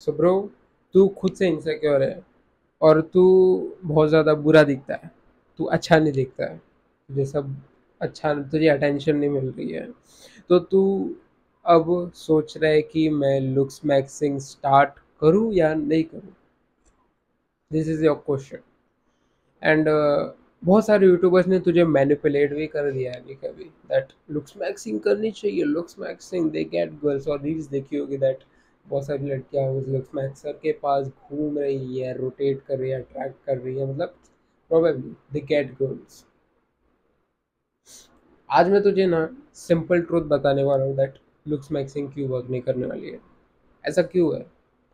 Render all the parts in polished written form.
So bro, तू खुद से इनसिक्योर है और तू बहुत ज़्यादा बुरा दिखता है, तू अच्छा नहीं दिखता है, तुझे सब अच्छा, तुझे अटेंशन नहीं मिल रही है, तो तू अब सोच रहा है कि मैं लुक्स मैक्सिंग स्टार्ट करूँ या नहीं करूँ। This is your question. And बहुत सारे यूट्यूबर्स ने तुझे मैनिपुलेट भी कर दिया है अभी कभी, दैट लुक्स मैक्सिंग करनी चाहिए, looks maxing they get girls. और रील्स देखी होगी दैट बहुत सारी लड़कियां उस लुक्स मैक्सर के पास घूम रही है, रोटेट कर रही है, अट्रैक्ट कर रही है, मतलब प्रोबेबली दे गेट गर्ल्स। आज मैं तुझे ना सिंपल ट्रूथ बताने वाला हूँ दैट लुक्स मैक्सिंग क्यों वर्क नहीं करने वाली है। ऐसा क्यों है?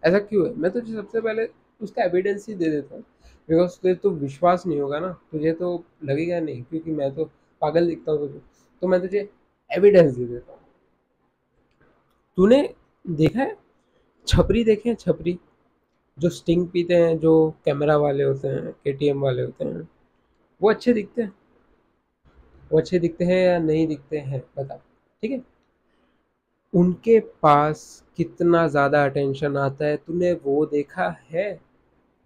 ऐसा क्यों है, मैं तुझे सबसे पहले उसका एविडेंस ही दे देता हूँ। बिकॉज तुझे तो विश्वास नहीं होगा ना, तुझे तो लगेगा नहीं, क्योंकि मैं तो पागल दिखता हूँ तुझे, तो मैं तुझे एविडेंस दे देता हूँ। तूने देखा है, छपरी देखे हैं? छपरी जो स्टिंग पीते हैं, जो कैमरा वाले होते हैं, केटीएम वाले होते हैं, वो अच्छे दिखते हैं? वो अच्छे दिखते हैं या नहीं दिखते हैं, बता। ठीक है, उनके पास कितना ज़्यादा अटेंशन आता है, तूने वो देखा है?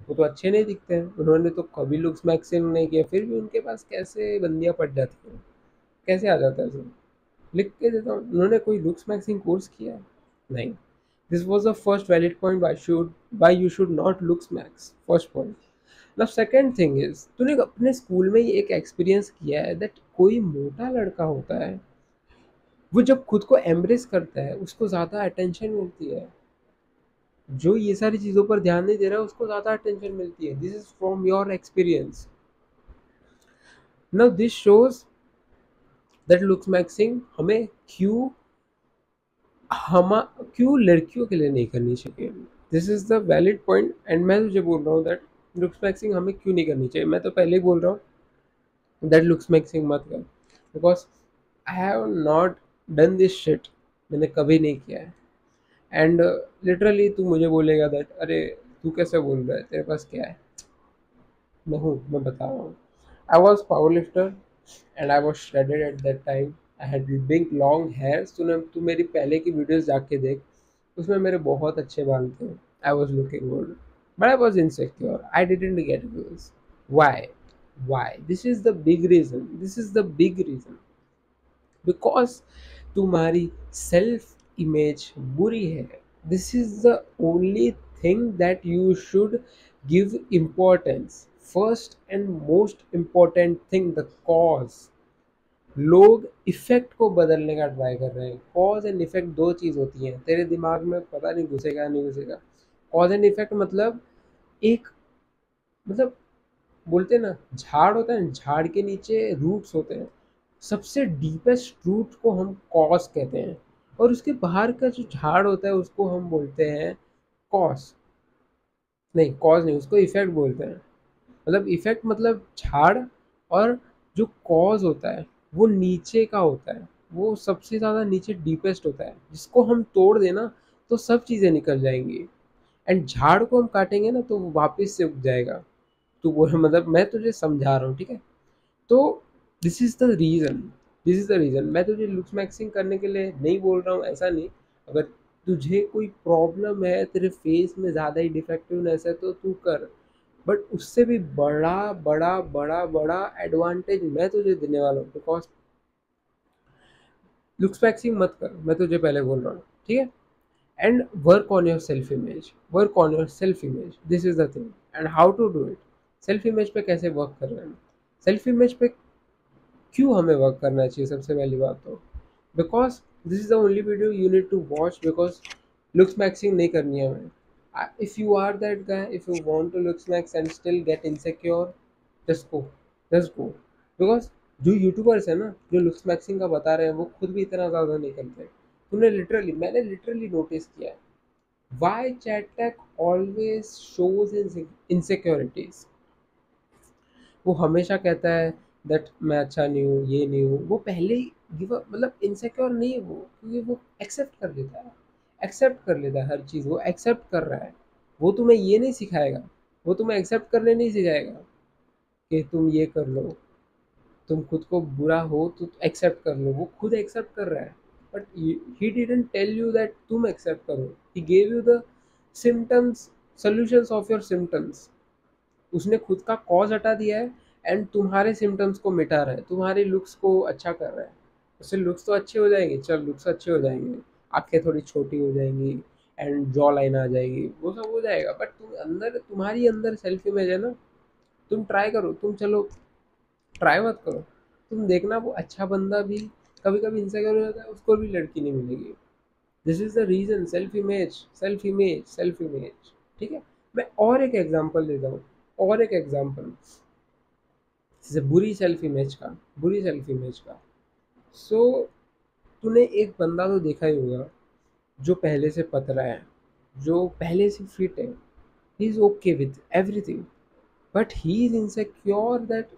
वो तो अच्छे नहीं दिखते हैं, उन्होंने तो कभी लुक्स मैक्सिंग नहीं किया, फिर भी उनके पास कैसे बंदियां पट जाती हैं, कैसे आ जाता है सब। लिख के देता हूँ, उन्होंने कोई लुक्स मैक्सिंग कोर्स किया है? नहीं। This was the first valid point why you should not looks max, first point. Now second thing is, तूने अपने स्कूल में ये एक एक्सपीरियंस किया है दैट कोई मोटा लड़का होता है, वो जब खुद को एम्ब्रेस करता है उसको ज़्यादा अटेंशन मिलती है। जो ये सारी चीज़ों पर ध्यान नहीं दे रहा है उसको ज़्यादा अटेंशन मिलती है। This is from your experience. Now this shows that looks maxing हमें हम क्यों लड़कियों के लिए नहीं करनी चाहिए। This is the valid point, and मैं तुझे बोल रहा हूँ दैट लुक्स मैक्सिंग हमें क्यों नहीं करनी चाहिए। मैं तो पहले ही बोल रहा हूँ दैट लुक्स मैक्सिंग मत कर, because I have not done this shit. मैंने कभी नहीं किया है। एंड लिटरली तू मुझे बोलेगा दैट अरे तू कैसे बोल रहा है, तेरे पास क्या है। मैं बता रहा हूँ। I was power lifter and I was shredded at that time. I had big long hair. तू मेरी पहले की वीडियोस जाके देख, उसमें मेरे बहुत अच्छे बाल थे। I was looking good, but I was insecure, I didn't get girls. Why? Why? This is the big reason, this is the big reason. Because तुम्हारी सेल्फ इमेज बुरी है। This is the only thing that you should give importance. First and most important thing, the cause. लोग effect को बदलने का try कर रहे हैं। कॉज एंड इफेक्ट दो चीज होती हैं, तेरे दिमाग में पता नहीं घुसेगा नहीं घुसेगा। कॉज एंड इफेक्ट मतलब एक, मतलब बोलते हैं ना, झाड़ होता है, झाड़ के नीचे रूट्स होते हैं। सबसे डीपेस्ट रूट को हम कॉज कहते हैं, और उसके बाहर का जो झाड़ होता है उसको हम बोलते हैं कॉज। नहीं, कॉज नहीं, उसको इफेक्ट बोलते हैं। मतलब इफेक्ट मतलब झाड़, और जो कॉज होता है वो नीचे का होता है, वो सबसे ज़्यादा नीचे डीपेस्ट होता है, जिसको हम तोड़ देना तो सब चीज़ें निकल जाएंगी। एंड झाड़ को हम काटेंगे ना तो वो वापस से उग जाएगा। तो वो मतलब मैं तुझे समझा रहा हूँ, ठीक है। तो this is the reason, this is the reason. मैं तुझे लुक्स मैक्सिंग करने के लिए नहीं बोल रहा हूँ, ऐसा नहीं। अगर तुझे कोई प्रॉब्लम है, तेरे फेस में ज़्यादा ही डिफेक्टिवनेस है, तो तू कर। बट उससे भी बड़ा बड़ा बड़ा बड़ा एडवांटेज मैं तुझे देने वाला हूँ, बिकॉज लुक्स मैक्सिंग मत कर, मैं तुझे पहले बोल रहा हूँ, ठीक है। And work on your self image, work on your self image, this is the thing. And how to do it. Self image पे कैसे वर्क कर रहे हैं? सेल्फ इमेज पे क्यों हमें वर्क करना चाहिए, सबसे पहली बात तो because this is the only video you need to watch, because looks maxing नहीं करनी है हमें। If you are that guy, if you want to looks max and still get insecure, just go, just go. Because जो YouTubers है ना, जो looks maxing का बता रहे हैं, वो खुद भी इतना ज़्यादा नहीं करते। तूने लिटरली, मैंने लिटरली नोटिस किया है, वाई चैट टैक ऑलवेज शोज इनसिक्योरिटीज। वो हमेशा कहता है दैट मैं अच्छा नहीं हूँ, ये नहीं हूँ। वो पहले ही गिव अप, मतलब इनसिक्योर नहीं है वो, क्योंकि वो एक्सेप्ट कर लेता है, एक्सेप्ट कर लेता है हर चीज़, वो एक्सेप्ट कर रहा है। वो तुम्हें ये नहीं सिखाएगा, वो तुम्हें एक्सेप्ट करने नहीं सिखाएगा कि तुम ये कर लो, तुम खुद को बुरा हो तो एक्सेप्ट कर लो। वो खुद एक्सेप्ट कर रहा है, but he didn't tell you that तुम एक्सेप्ट करो। He gave you the symptoms, solutions of your symptoms. उसने खुद का कॉज हटा दिया है एंड तुम्हारे सिम्टम्स को मिटा रहा है, तुम्हारे लुक्स को अच्छा कर रहा है। उससे लुक्स तो अच्छे हो जाएंगे, चल लुक्स अच्छे हो जाएंगे, आंखें थोड़ी छोटी हो जाएंगी एंड जॉ लाइन आ जाएगी, वो सब हो जाएगा, बट तुम अंदर, तुम्हारी अंदर सेल्फ इमेज है ना। तुम ट्राई करो, तुम चलो ट्राई मत करो, तुम देखना वो अच्छा बंदा भी कभी कभी इनसिक्योर हो जाता है, उसको भी लड़की नहीं मिलेगी। This is the reason, self image, self image, self image. ठीक है। मैं और एक एग्जांपल देता हूँ, और एक एग्जांपल, जैसे बुरी सेल्फ इमेज का, बुरी सेल्फ इमेज का। सो तूने एक बंदा तो देखा ही होगा जो पहले से पतला है, जो पहले से फिट है, he is okay with everything, but he is insecure that,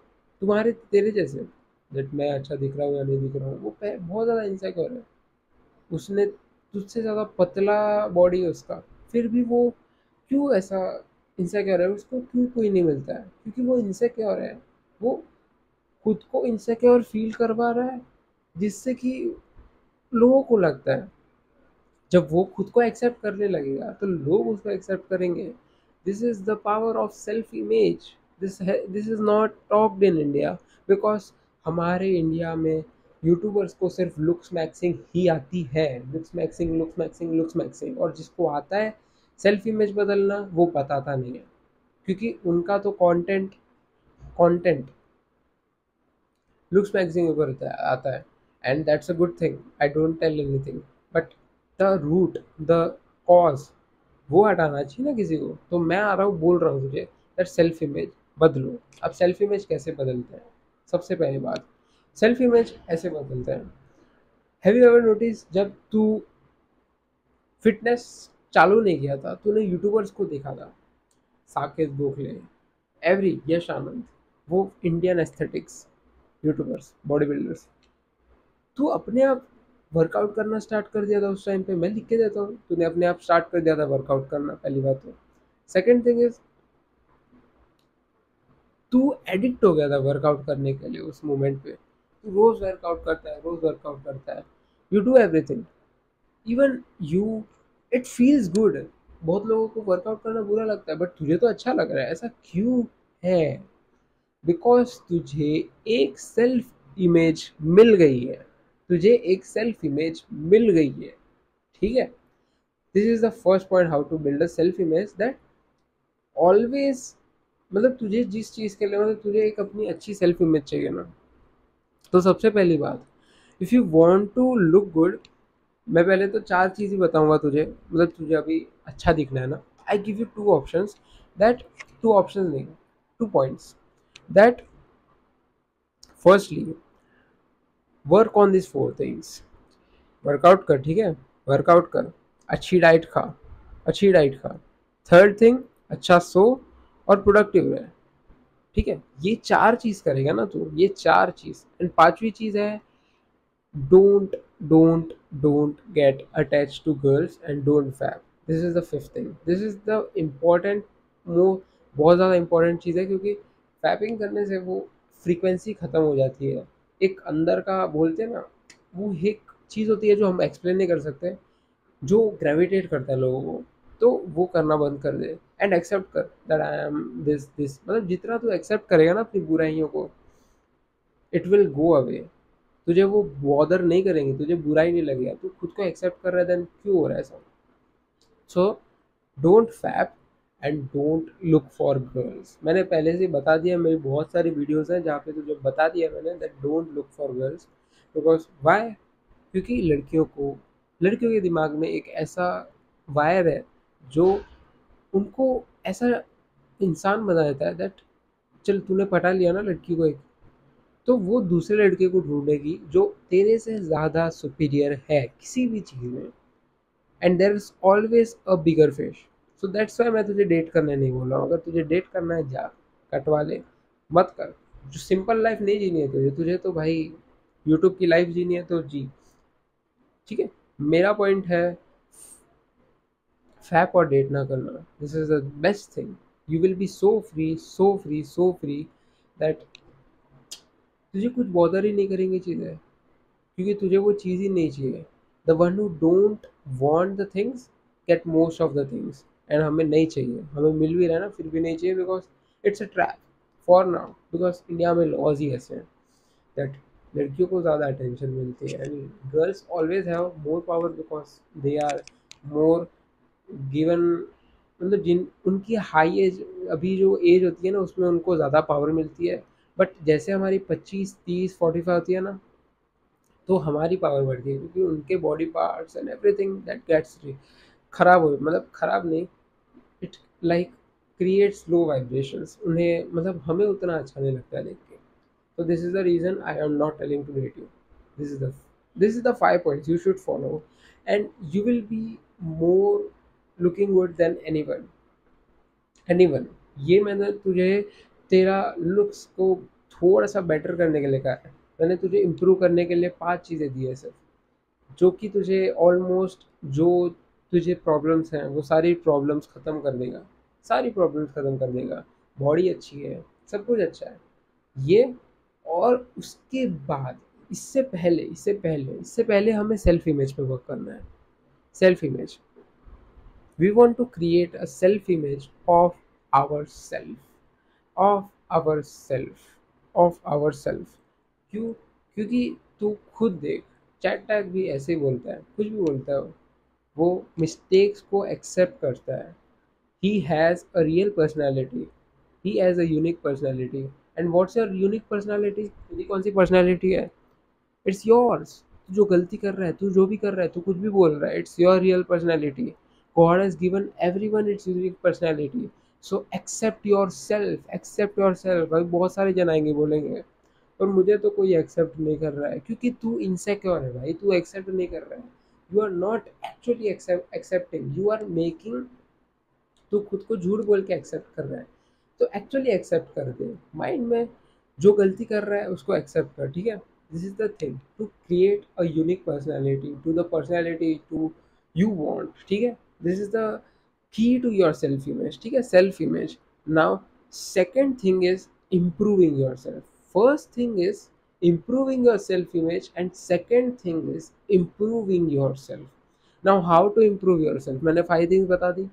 तुम्हारे तेरे जैसे, दैट मैं अच्छा दिख रहा हूँ या नहीं दिख रहा हूँ, वो बहुत ज़्यादा इनसिक्योर है। उसने तुझसे ज़्यादा पतला बॉडी है उसका, फिर भी वो क्यों ऐसा इनसिक्योर है, उसको क्यों कोई नहीं मिलता है, क्योंकि वो इनसिक्योर है। वो खुद को इनसिक्योर फील करवा रहा है, जिससे कि लोगों को लगता है, जब वो खुद को एक्सेप्ट करने लगेगा तो लोग उसको एक्सेप्ट करेंगे। This is the power of self image. This is not talked in India, because हमारे इंडिया में यूट्यूबर्स को सिर्फ लुक्स मैक्सिंग ही आती है, looks maxing, looks maxing, looks maxing, और जिसको आता है सेल्फ इमेज बदलना वो बताता नहीं है, क्योंकि उनका तो कंटेंट, कंटेंट लुक्स मैगजीन ऊपर आता है, and that's a good thing, I don't tell anything, but the root, the cause, वो हटाना चाहिए ना किसी को। तो मैं आ रहा हूँ, बोल रहा हूँ तुझे दैट सेल्फ इमेज बदलो। अब सेल्फ इमेज कैसे बदलते हैं? सबसे पहली बात, सेल्फ इमेज ऐसे बदलते हैं। हैव यू एवर नोटिस, जब तू फिटनेस चालू नहीं किया था, तूने यूट्यूबर्स को देखा था, साकेत गोखले, एवरी, यश आनंद, वो Indian aesthetics YouTubers, body builders, तू अपने आप वर्कआउट करना स्टार्ट कर दिया था उस टाइम पे। मैं लिख के देता हूँ, तूने अपने आप स्टार्ट कर दिया था वर्कआउट करना, पहली बात तो। सेकंड थिंग इज, तू एडिक्ट हो गया था वर्कआउट करने के लिए उस मोमेंट पे। तू रोज वर्कआउट करता है, रोज वर्कआउट करता है, you do everything, even you, it feels good. बहुत लोगों को वर्कआउट करना बुरा लगता है, बट तुझे तो अच्छा लग रहा है, ऐसा क्यों है? बिकॉज तुझे एक सेल्फ इमेज मिल गई है, तुझे एक सेल्फ इमेज मिल गई है। ठीक है। This is the first point, how to build a self image, that always, मतलब तुझे जिस चीज़ के लिए, मतलब तुझे एक अपनी अच्छी सेल्फ इमेज चाहिए ना, तो सबसे पहली बात, if you want to look good, मैं पहले तो चार चीज़ ही बताऊंगा तुझे, मतलब तुझे अभी अच्छा दिखना है ना, I give you two options, that, two options नहीं, two points, that firstly work on this four things. Workout कर, ठीक है, वर्कआउट कर, अच्छी डाइट खा, अच्छी डाइट खा। थर्ड थिंग, अच्छा सो और प्रोडक्टिव रहे। ठीक है, ये चार चीज़ करेगा ना तू, ये चार चीज़। एंड पांचवी चीज़ है, don't don't don't get attach to girls and don't fap. This is the fifth thing, this is the important, मो बहुत ज़्यादा इंपॉर्टेंट चीज़ है, क्योंकि फैपिंग करने से वो फ्रीक्वेंसी ख़त्म हो जाती है। एक अंदर का बोलते हैं ना, वो एक चीज़ होती है जो हम एक्सप्लेन नहीं कर सकते, जो ग्रेविटेट करता है लोगों को, तो वो करना बंद कर दे एंड एक्सेप्ट कर that I am this this. मतलब जितना तू एक्सेप्ट करेगा ना अपनी बुराइयों को, इट विल गो अवे। तुझे वो बॉदर नहीं करेंगे, तुझे बुरा ही नहीं लगेगा, तू खुद को एक्सेप्ट कर रहा है, देन क्यों हो रहा है ऐसा? So don't fap and don't look for girls. मैंने पहले से ही बता दिया, मेरी बहुत सारी वीडियोस हैं जहाँ पे तुझे बता दिया मैंने that don't look for girls, because why, क्योंकि लड़कियों को, लड़कियों के दिमाग में एक ऐसा वायर है जो उनको ऐसा इंसान बना देता है दैट, चल तूने पटा लिया ना लड़की को एक, तो वो दूसरे लड़के को ढूंढेगी जो तेरे से ज़्यादा सुपीरियर है किसी भी चीज़ में, and there is always a bigger fish. So that's why मैं तुझे डेट करने नहीं बोल रहा हूँ। अगर तुझे डेट करना है जा, कटवा ले, मत कर। जो सिंपल लाइफ नहीं जीनी है तुझे, तुझे तो भाई यूट्यूब की लाइफ जीनी है तो जी। ठीक है, मेरा पॉइंट है, फैप और डेट ना करना, this is the best thing. You will be so free, so free, so free, that तुझे कुछ बॉदर ही नहीं करेंगी चीज़ें, क्योंकि तुझे वो चीज़ ही नहीं चाहिए। The one who don't want the things get most of the things, and हमें नहीं चाहिए, हमें मिल भी रहा है ना फिर भी नहीं चाहिए, because it's a trap for now, because India में लॉज ही ऐसे हैं दैट लड़कियों को ज़्यादा अटेंशन मिलती है and girls always have more power because they are more given, मतलब जिन उनकी हाई एज, अभी जो एज होती है ना उसमें उनको ज़्यादा पावर मिलती है, बट जैसे हमारी 25 30 45 होती है ना तो हमारी पावर बढ़ती है, क्योंकि उनके body parts and everything that gets खराब हो, मतलब खराब नहीं, it like creates low vibrations उन्हें, मतलब हमें उतना अच्छा नहीं लगता है देख के। So this is the reason I am not telling to date you. This is the this is the 5 points you should follow, and you will be more looking good than anyone. ये मैंने तुझे तेरा looks को थोड़ा सा better करने के लिए कहा है, मैंने तुझे इम्प्रूव करने के लिए 5 चीज़ें दी है सिर्फ, जो कि तुझे ऑलमोस्ट जो तुझे प्रॉब्लम्स हैं वो सारी प्रॉब्लम्स ख़त्म कर देगा, सारी प्रॉब्लम्स ख़त्म कर देगा। बॉडी अच्छी है, सब कुछ अच्छा है ये। और उसके बाद इससे पहले हमें सेल्फ इमेज पे वर्क करना है। Self image, we want to create a self image of our self of our self of our self. क्यों? क्योंकि तू खुद देख, चैट टैग भी ऐसे ही बोलता है, कुछ भी बोलता है वो मिस्टेक्स को एक्सेप्ट करता है। He has a real personality, he has a unique personality. And what's your unique personality? तेरी कौन सी पर्सनैलिटी है? It's yours. तू जो गलती कर रहा है, तू जो भी कर रहा है, तू कुछ भी बोल रहा है, it's your real personality. God has given everyone its unique personality. So accept your self. भाई बहुत सारे जन आएंगे बोलेंगे पर मुझे तो कोई एक्सेप्ट नहीं कर रहा है, क्योंकि तू इनसेक्योर है भाई, तू एक्सेप्ट नहीं कर रहा है। You are not actually accepting, you are making, तू खुद को झूठ बोल के एक्सेप्ट कर रहा है। तो एक्चुअली एक्सेप्ट कर दे, माइंड में जो गलती कर रहा है उसको एक्सेप्ट कर, ठीक है। This is the thing to create a unique personality to the personality to you want, ठीक है। This is the key to your self image, ठीक है, self image. Now second thing is improving your self. First thing is improving your self image and second thing is improving yourself. Now how to improve yourself, मैंने 5 things बता दी,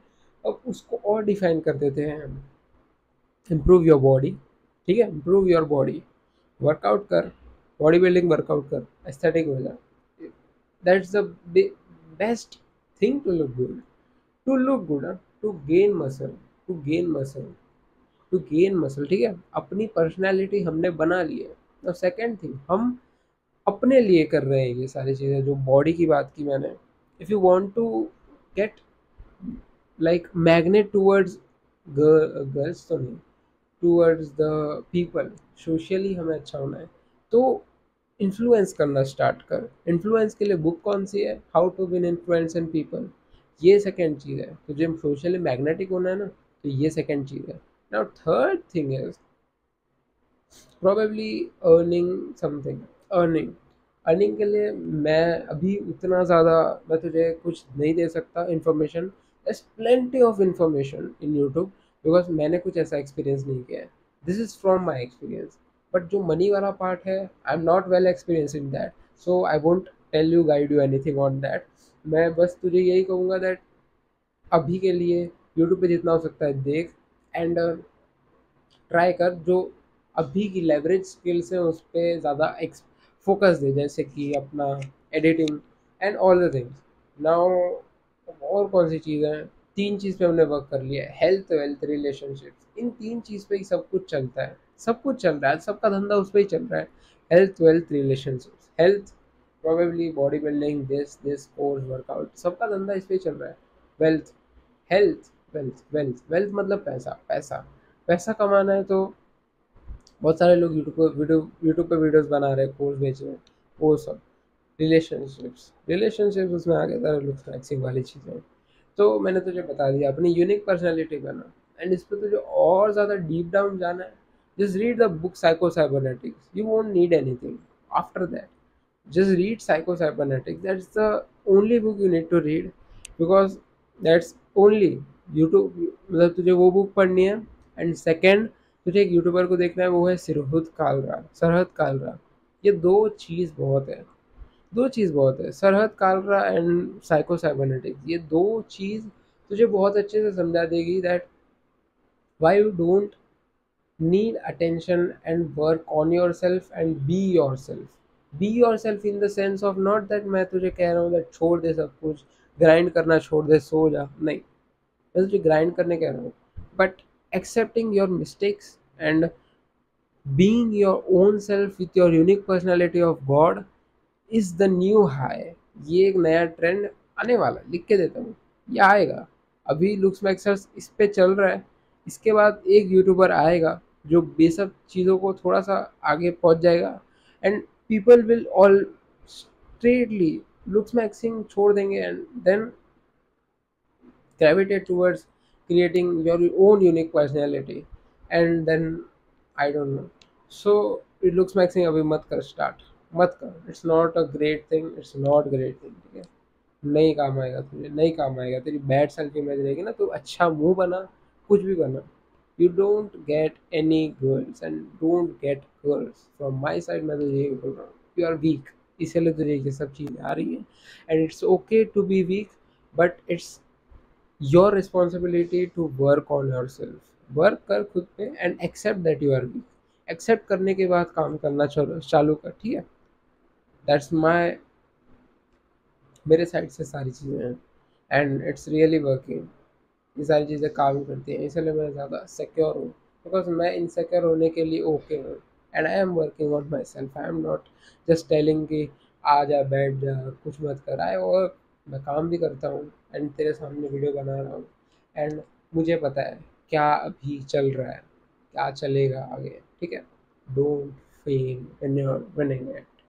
अब उसको और define कर देते हैं हम। इम्प्रूव योर बॉडी, ठीक है, इम्प्रूव योर बॉडी, वर्कआउट कर, बॉडी बिल्डिंग वर्कआउट कर, एस्थेटिक हो जा। That's the best thing to look good, to look good, to gain muscle, to gain muscle, to gain muscle, ठीक है। अपनी पर्सनैलिटी हमने बना ली है। तो सेकेंड थिंग, हम अपने लिए कर रहे हैं ये सारी चीज़ें, जो बॉडी की बात की मैंने। If you want to get like magnet towards girls तो नहीं, टूवर्ड्स द पीपल, सोशली हमें अच्छा होना है तो इन्फ्लुएंस करना स्टार्ट कर। इन्फ्लुएंस के लिए बुक कौन सी है? How to win influence in people, ये सेकेंड चीज़ है। तुझे सोशली मैग्नेटिक होना है ना, तो ये सेकेंड चीज़ है। Now third thing is probably earning something. Earning, earning के लिए मैं अभी उतना ज़्यादा मैं तुझे कुछ नहीं दे सकता information. there's plenty of information in YouTube, because मैंने कुछ ऐसा एक्सपीरियंस नहीं किया है। This is from my experience. But जो मनी वाला पार्ट है, I am not well experience in that, so I won't tell you guide you anything on that. मैं बस तुझे यही कहूँगा दैट अभी के लिए यूट्यूब पे जितना हो सकता है देख, एंड ट्राई कर जो अभी की लेवरेज स्किल्स हैं उस पर ज़्यादा फोकस दे, जैसे कि अपना editing and all the things. Now और कौन सी चीज़ है? 3 चीज़ पे हमने वर्क कर लिया है, हेल्थ वेल्थ रिलेशनशिप्स। इन 3 चीज़ पे ही सब कुछ चलता है, सब कुछ चल रहा है, सबका धंधा उस पर ही चल रहा है। Health wealth relationships, health probably body building, this course workout, सबका धंधा इस पर ही चल रहा है। Wealth, health, wealth, wealth, wealth मतलब पैसा, पैसा, पैसा कमाना है तो बहुत सारे लोग यूट्यूब पे वीडियोस बना रहे हैं, कोर्स बेच रहे हैं, वो सब। रिलेशनशिप्स उसमें आ गया सारे लोग फ्लैक्सिंग वाली चीज़ें। तो मैंने तुझे बता दिया अपनी यूनिक पर्सनैलिटी बना, एंड इस पर तुझे और ज़्यादा डीप डाउन जाना है, just read the book psycho cybernetics, you won't need anything after that. just read Psycho Cybernetics. That's the only book you need to read, because that's only YouTube, मतलब तुझे वो बुक पढ़नी है। And second, तुझे एक YouTuber को देखना है, वो है सरहद कालरा। ये दो चीज़ बहुत है, सरहद कालरा एंड साइको साइबरनेटिक्स, ये 2 चीज़ तुझे बहुत अच्छे से समझा देगी that why you don't need attention and work on yourself and be yourself in the sense of not that मैं तुझे कह रहा हूँ that छोड़ दे सब कुछ, ग्राइंड करना छोड़ दे, सो जा, नहीं, मैं तुझे ग्राइंड करने कह रहा हूँ, but accepting your mistakes and being your own self with your unique personality of God is the new high। ये एक नया ट्रेंड आने वाला है, लिख के देता हूँ, ये आएगा। अभी लुक्स मैक्सर्स इस पे चल रहा है, इसके बाद एक यूट्यूबर आएगा जो बेसब चीज़ों को थोड़ा सा आगे पहुंच जाएगा, and people will all straightly looks maxing छोड़ देंगे and then gravitate towards creating your own unique personality, and then I don't know, so it looks maxing अभी मत कर स्टार्ट, मत कर, it's not a great thing, it's not great thing, ठीक है, नहीं काम आएगा तुझे, नहीं काम आएगा, तेरी बैड सेल्फ इमेज रहेगी ना, तो अच्छा मुंह बना, कुछ भी बना, you don't get any girls and don't get girls from my side. मैं तुझे यही बोल रहा हूँ, यू आर वीक, इसीलिए तुझे ये सब चीज़ें आ रही है, and it's okay to be weak, but it's your responsibility to work on your self. Work कर खुद पे and accept that you are weak, accept करने के बाद काम करना चालू कर, ठीक है, दैट्स माई, मेरे साइड से सारी चीज़ें हैं, एंड इट्स रियली वर्किंग, ये सारी चीज़ें काम करती हैं, इसलिए मैं ज़्यादा सिक्योर हूँ, बिकॉज मैं इनसिक्योर होने के लिए ओके हूँ, and I am working on my self, I am not just telling कि आ जा बैठ जा कुछ मत कर, आई वर्क, मैं काम भी करता हूँ, एंड तेरे सामने वीडियो बना रहा हूँ, एंड मुझे पता है क्या अभी चल रहा है, क्या चलेगा आगे, ठीक है, don't fail when you are winning it.